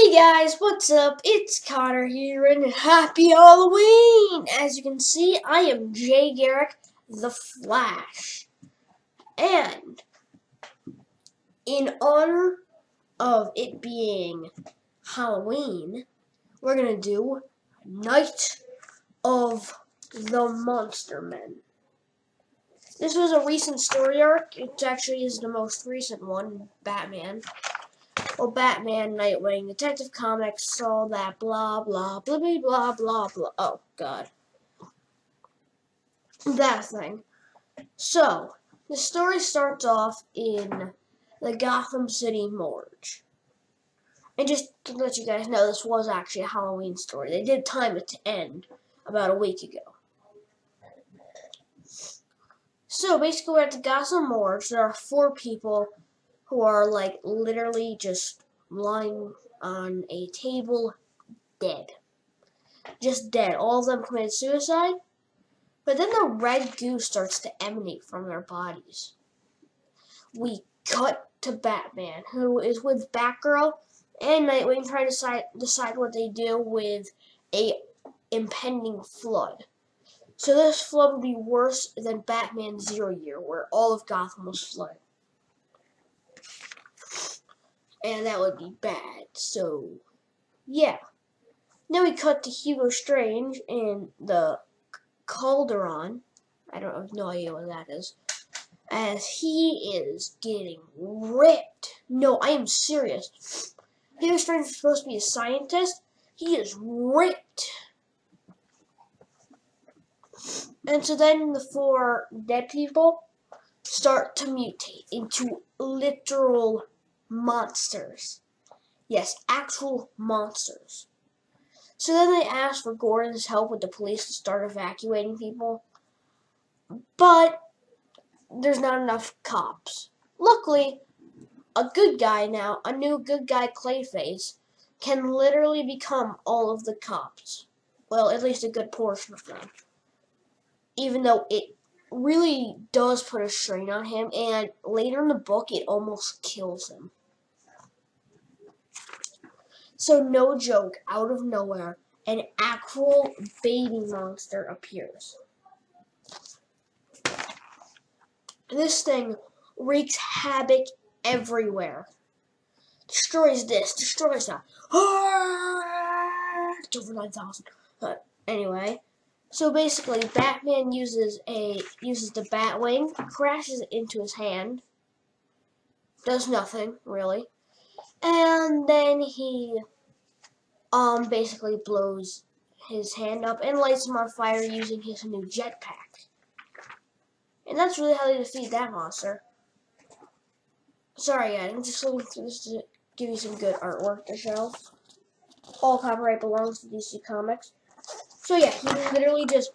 Hey guys, what's up? It's Connor here, and happy Halloween! As you can see, I am Jay Garrick, the Flash. And in honor of it being Halloween, we're gonna do Night of the Monster Men. This was a recent story arc. It actually is the most recent one, Batman. Well, Batman, Nightwing, Detective Comics, all that blah blah blah blah blah blah blah. Oh God, that thing. So the story starts off in the Gotham City morgue, and just to let you guys know, this was actually a Halloween story. They did time it to end about a week ago. So basically, we're at the Gotham morgue. There are 4 people who are like literally just lying on a table, dead. Just dead. All of them committed suicide. But then the red goo starts to emanate from their bodies. We cut to Batman, who is with Batgirl and Nightwing, trying to decide what they do with a impending flood. So this flood would be worse than Batman 0 Year, where all of Gotham was flooded. And that would be bad. So, yeah. Then we cut to Hugo Strange in the Calderon. I don't have no idea what that is. As he is getting ripped. No, I am serious. Hugo Strange is supposed to be a scientist. He is ripped. And so then the 4 dead people start to mutate into literal monsters. Yes, actual monsters. So then they ask for Gordon's help with the police to start evacuating people. But there's not enough cops. Luckily, a good guy now, a new good guy, Clayface, can literally become all of the cops. Well, at least a good portion of them. Even though it really does put a strain on him, and later in the book, it almost kills him. So, no joke, out of nowhere, an actual baby monster appears. This thing wreaks havoc everywhere. Destroys this, destroys that. It's over 9,000. Anyway, so basically, Batman uses the Batwing, crashes it into his hand, does nothing really, and then he basically blows his hand up and lights him on fire using his new jetpack. And that's really how they defeat that monster. Sorry guys, I'm just looking through this to give you some good artwork to show. All copyright belongs to DC Comics. So yeah, he literally just,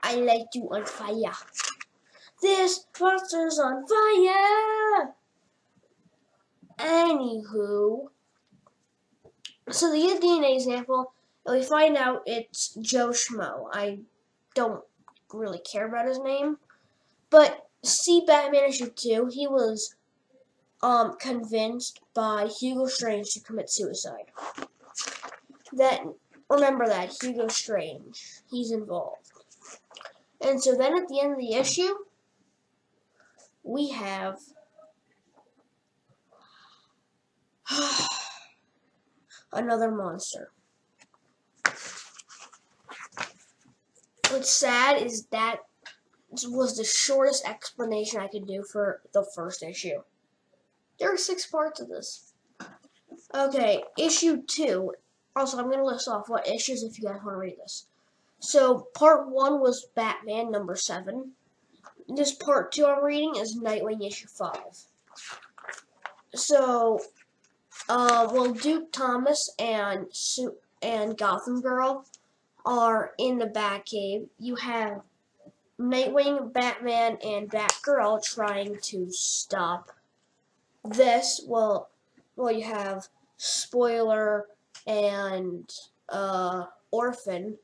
I light you on fire. This monster's on fire! Anywho, so they get a DNA sample, and we find out it's Joe Schmo. I don't really care about his name. But see Batman issue 2, he was convinced by Hugo Strange to commit suicide. Remember that, Hugo Strange, he's involved. And so then at the end of the issue, we have another monster. What's sad is that was the shortest explanation I could do for the first issue. There are 6 parts of this. Okay, issue 2. Also, I'm going to list off what issues if you guys want to read this. So, part 1 was Batman number 7. This part 2 I'm reading is Nightwing issue 5. So, Duke Thomas and Gotham Girl are in the Batcave. You have Nightwing, Batman, and Batgirl trying to stop this. Well, you have Spoiler and Orphan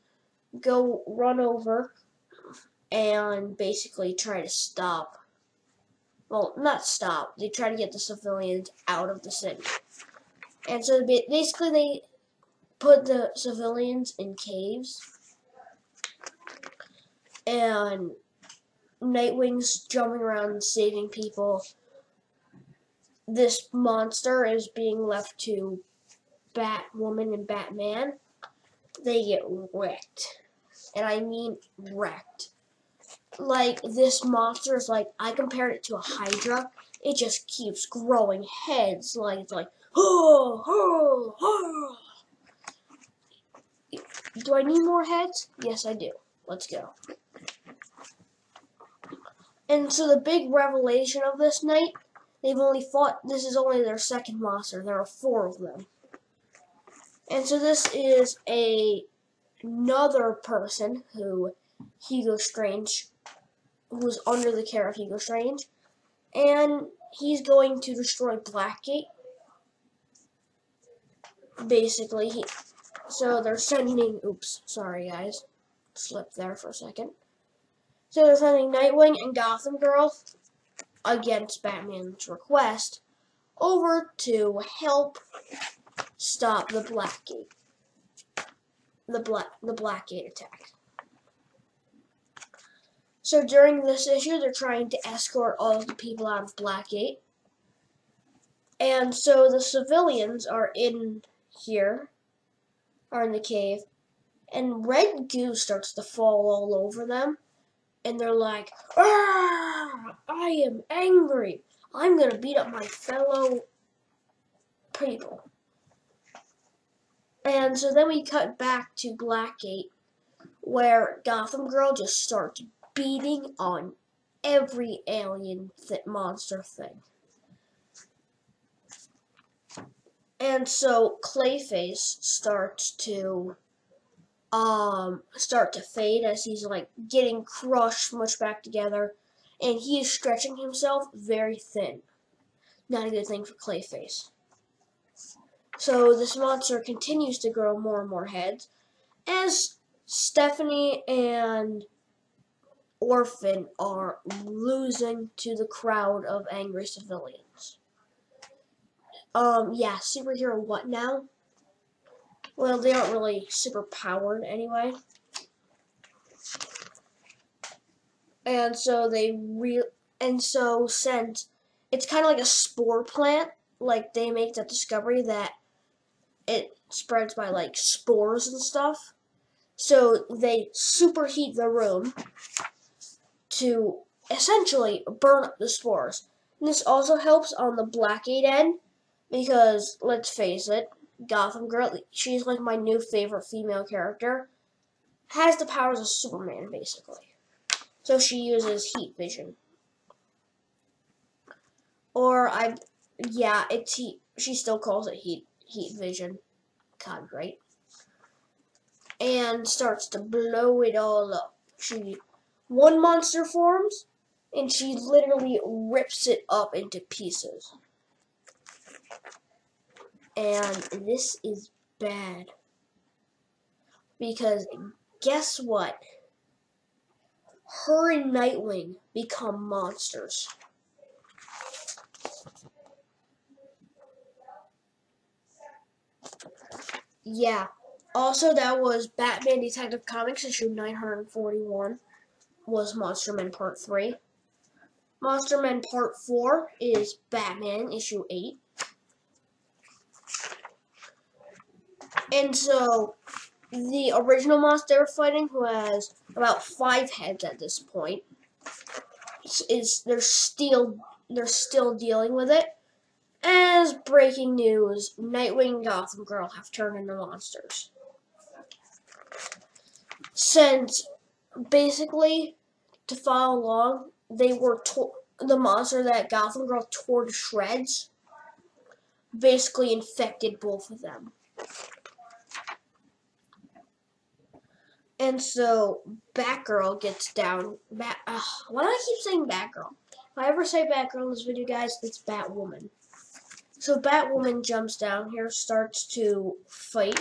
go run over and basically try to stop. Well, not stop. They try to get the civilians out of the city. And so basically they put the civilians in caves, and Nightwing's jumping around and saving people. This monster is being left to Batwoman and Batman. They get wrecked. And I mean wrecked. Like, this monster is like, I compared it to a Hydra. It just keeps growing heads. Like, it's like, oh, oh, oh. Do I need more heads? Yes, I do. Let's go. And so the big revelation of this night, this is only their second monster. There are 4 of them. And so this is another person who's under the care of Hugo Strange. And he's going to destroy Blackgate. Basically, so they're sending, oops, sorry guys, slipped there for a second. So they're sending Nightwing and Gotham Girl, against Batman's request, over to help stop the Blackgate, the Blackgate attack. So during this issue, they're trying to escort all of the people out of Blackgate. And so the civilians are in here, are in the cave, and red goo starts to fall all over them. And they're like, "Ah, I am angry. I'm going to beat up my fellow people." And so then we cut back to Blackgate, where Gotham Girl just starts beating on every alien monster thing. And so Clayface starts to fade as he's like getting crushed, smushed back together, and he is stretching himself very thin. Not a good thing for Clayface. So this monster continues to grow more and more heads as Stephanie and Orphan are losing to the crowd of angry civilians. Yeah, superhero what now? Well, they aren't really super powered anyway. And so since it's kind of like a spore plant, like they make that discovery that it spreads by like spores and stuff. So they superheat the room to essentially burn up the spores. And this also helps on the Blackgate end because, let's face it, Gotham Girl, she's like my new favorite female character, has the powers of Superman basically. So she uses heat vision. Or it's heat. She still calls it heat vision. God, great. And starts to blow it all up. One monster forms, and she literally rips it up into pieces. And this is bad. Because guess what? Her and Nightwing become monsters. Yeah. Also, that was Batman Detective Comics issue 941. Was Monster Men Part 3. Monster Men Part 4 is Batman issue 8. And so, the original monster they were fighting, who has about 5 heads at this point, they're still dealing with it. As breaking news, Nightwing and Gotham Girl have turned into monsters. Since basically, to follow along, they were the monster that Gotham Girl tore to shreds basically infected both of them. And so Batgirl gets down. Why do I keep saying Batgirl? If I ever say Batgirl in this video, guys, it's Batwoman. So Batwoman jumps down here, starts to fight.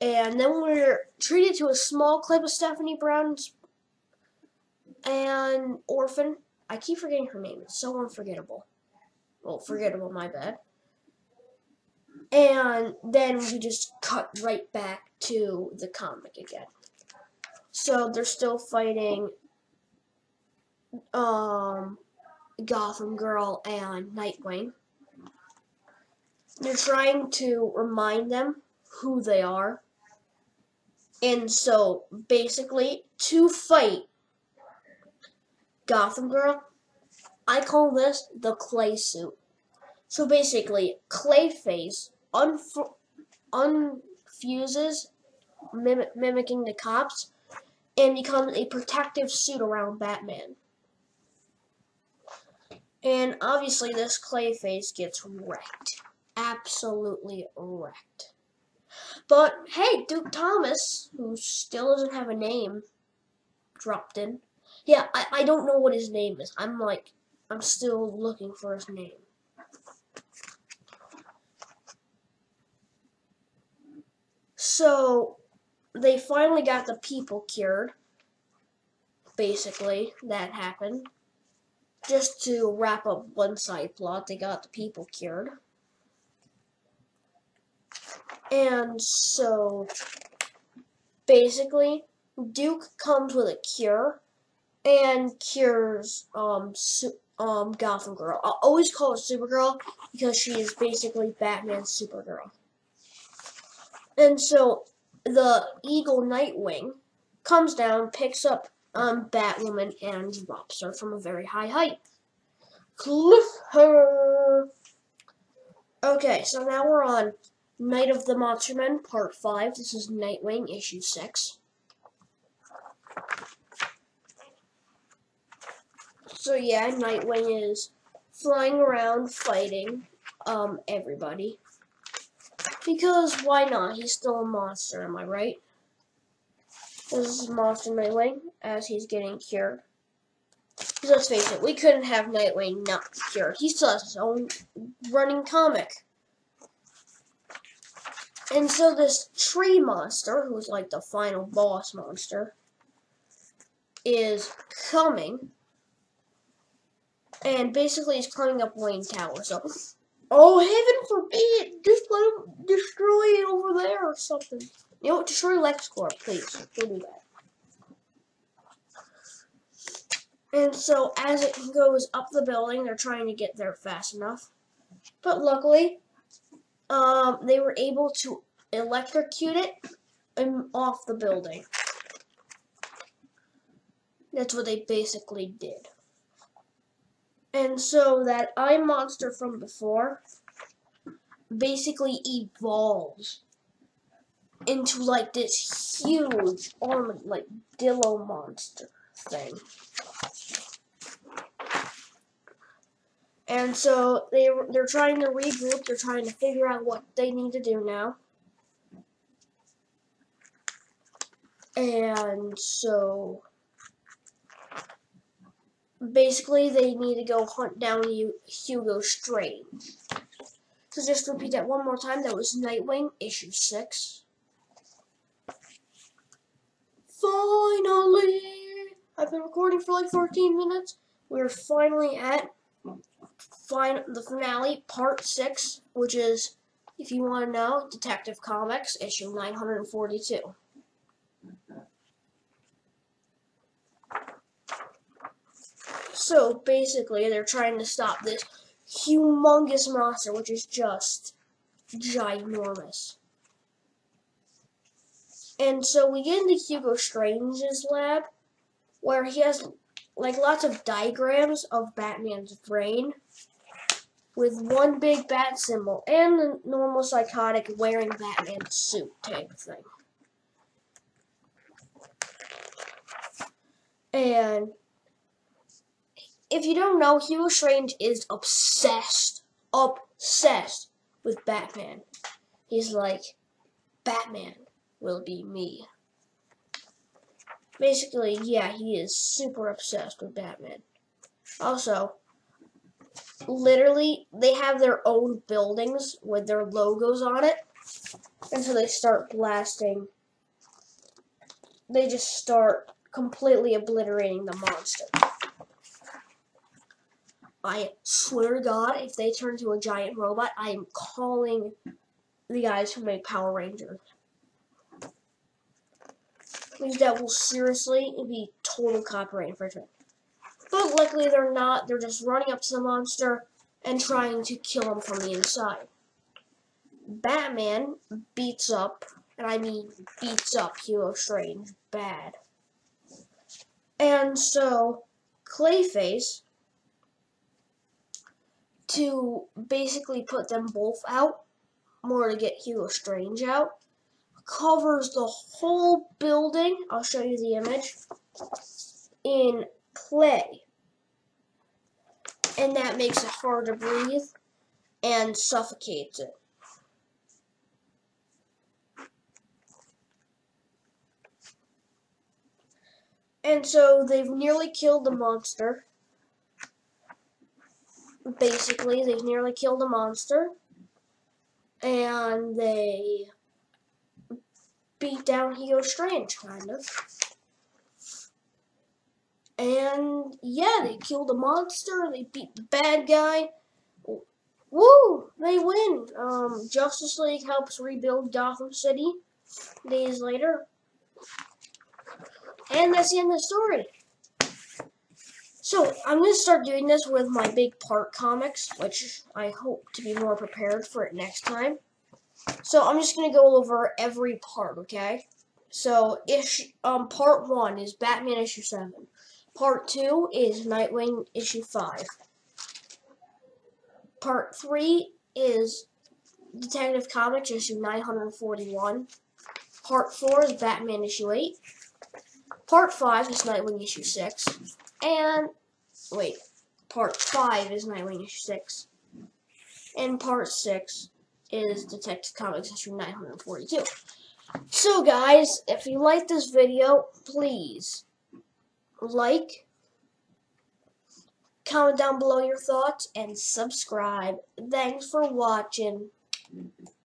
And then we're treated to a small clip of Stephanie Brown's and Orphan. I keep forgetting her name. It's so unforgettable. Well, forgettable, my bad. And then we just cut right back to the comic again. So they're still fighting Gotham Girl and Nightwing. They're trying to remind them who they are. And so basically, to fight Gotham Girl, I call this the clay suit. So basically, Clayface unfuses, mimicking the cops, and becomes a protective suit around Batman. And obviously this Clayface gets wrecked. Absolutely wrecked. But hey, Duke Thomas, who still doesn't have a name, dropped in. Yeah, I don't know what his name is. I'm still looking for his name. So, they finally got the people cured. Basically, that happened. Just to wrap up one side plot, they got the people cured. And so, basically, Duke comes with a cure and cures Gotham Girl. I'll always call her Supergirl because she is basically Batman's Supergirl. And so the Eagle Nightwing comes down, picks up Batwoman, and drops her from a very high height. Cliffhanger. Okay, so now we're on Night of the Monster Men, Part 5. This is Nightwing, Issue 6. So yeah, Nightwing is flying around fighting everybody. Because why not? He's still a monster, am I right? This is Monster Nightwing as he's getting cured. Because let's face it, we couldn't have Nightwing not cured. He still has his own running comic. And so this tree monster, who's like the final boss monster, is coming. And basically he's climbing up Wayne Tower. So, oh heaven forbid, just let him destroy it over there or something. You know what, destroy LexCorp, please. Don't do that. And so as it goes up the building, they're trying to get there fast enough. But luckily, they were able to electrocute it off the building. That's what they basically did. And so that eye monster from before basically evolves into like this huge armored like Dillo monster thing. And so they're trying to regroup, they're trying to figure out what they need to do now. And so basically they need to go hunt down Hugo Strange. So just to repeat that one more time, that was Nightwing, issue 6. Finally! I've been recording for like 14 minutes. We're finally at the finale, part 6, which is, if you want to know, Detective Comics, issue 942. So basically, they're trying to stop this humongous monster, which is just ginormous. And so we get into Hugo Strange's lab, where he has like lots of diagrams of Batman's brain, with one big bat symbol and the normal psychotic wearing Batman suit type thing. And if you don't know, Hugo Strange is obsessed with Batman. He's like, Batman will be me. Basically, yeah, he is super obsessed with Batman. Also, literally, they have their own buildings with their logos on it. And so they start blasting. They just start completely obliterating the monster. I swear to God, if they turn into a giant robot, I am calling the guys who make Power Rangers. Because that will seriously be total copyright infringement. But luckily they're not. They're just running up to the monster and trying to kill him from the inside. Batman beats up, and I mean beats up Hugo Strange bad. And so Clayface, to basically put them both out, more to get Hugo Strange out, covers the whole building, I'll show you the image, in clay. And that makes it hard to breathe and suffocates it. And so they've nearly killed the monster. Basically, they've nearly killed the monster. And they beat down Hugo Strange, kind of. And yeah, they killed the monster, they beat the bad guy. Woo! They win! Justice League helps rebuild Gotham City days later. And that's the end of the story. So, I'm going to start doing this with my big part comics, which I hope to be more prepared for it next time. So, I'm just going to go over every part, okay? So, part 1 is Batman issue 7. Part 2 is Nightwing issue 5. Part 3 is Detective Comics issue 941. Part 4 is Batman issue 8. Part 5 is Nightwing issue 6. And, wait, Part 5 is Nightwing issue 6. And Part 6 is Detective Comics issue 942. So guys, if you like this video, please like, comment down below your thoughts, and subscribe. Thanks for watching.